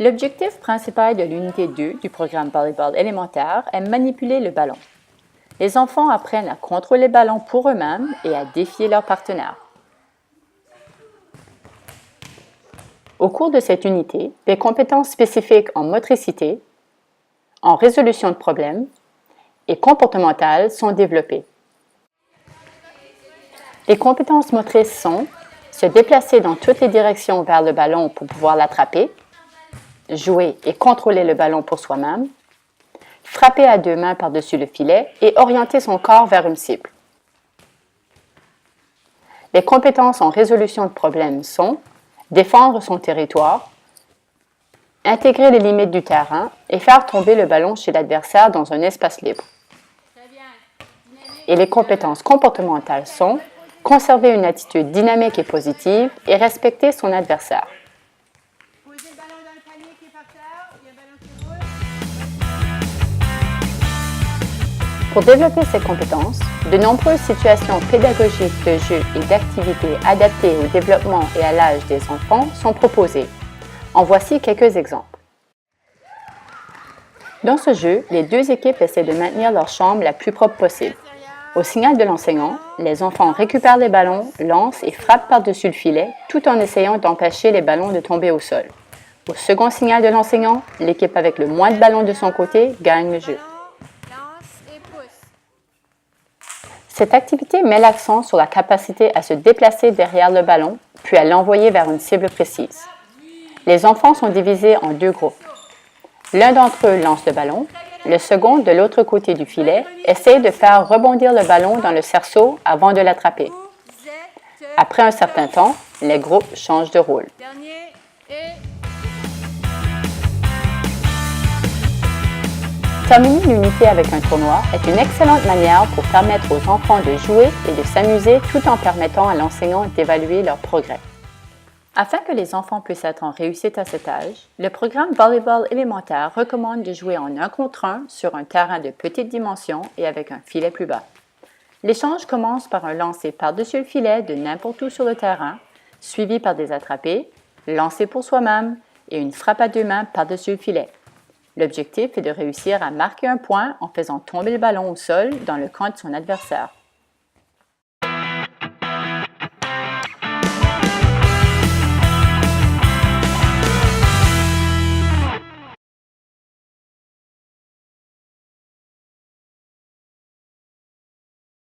L'objectif principal de l'unité 2 du programme volleyball élémentaire est manipuler le ballon. Les enfants apprennent à contrôler le ballon pour eux-mêmes et à défier leurs partenaires. Au cours de cette unité, des compétences spécifiques en motricité, en résolution de problèmes et comportementales sont développées. Les compétences motrices sont se déplacer dans toutes les directions vers le ballon pour pouvoir l'attraper, jouer et contrôler le ballon pour soi-même, frapper à deux mains par-dessus le filet et orienter son corps vers une cible. Les compétences en résolution de problèmes sont défendre son territoire, intégrer les limites du terrain et faire tomber le ballon chez l'adversaire dans un espace libre. Et les compétences comportementales sont conserver une attitude dynamique et positive et respecter son adversaire. Posez le ballon dans le panier qui est par terre, il y a un ballon qui roule. Pour développer ces compétences, de nombreuses situations pédagogiques de jeux et d'activités adaptées au développement et à l'âge des enfants sont proposées. En voici quelques exemples. Dans ce jeu, les deux équipes essaient de maintenir leur chambre la plus propre possible. Au signal de l'enseignant, les enfants récupèrent les ballons, lancent et frappent par-dessus le filet, tout en essayant d'empêcher les ballons de tomber au sol. Au second signal de l'enseignant, l'équipe avec le moins de ballons de son côté gagne le jeu. Cette activité met l'accent sur la capacité à se déplacer derrière le ballon, puis à l'envoyer vers une cible précise. Les enfants sont divisés en deux groupes. L'un d'entre eux lance le ballon, le second, de l'autre côté du filet, essaie de faire rebondir le ballon dans le cerceau avant de l'attraper. Après un certain temps, les groupes changent de rôle. Terminer l'unité avec un tournoi est une excellente manière pour permettre aux enfants de jouer et de s'amuser tout en permettant à l'enseignant d'évaluer leur progrès. Afin que les enfants puissent être en réussite à cet âge, le programme volleyball élémentaire recommande de jouer en 1 contre 1 sur un terrain de petite dimension et avec un filet plus bas. L'échange commence par un lancer par-dessus le filet de n'importe où sur le terrain, suivi par des attrapés, lancés pour soi-même et une frappe à deux mains par-dessus le filet. L'objectif est de réussir à marquer un point en faisant tomber le ballon au sol dans le camp de son adversaire.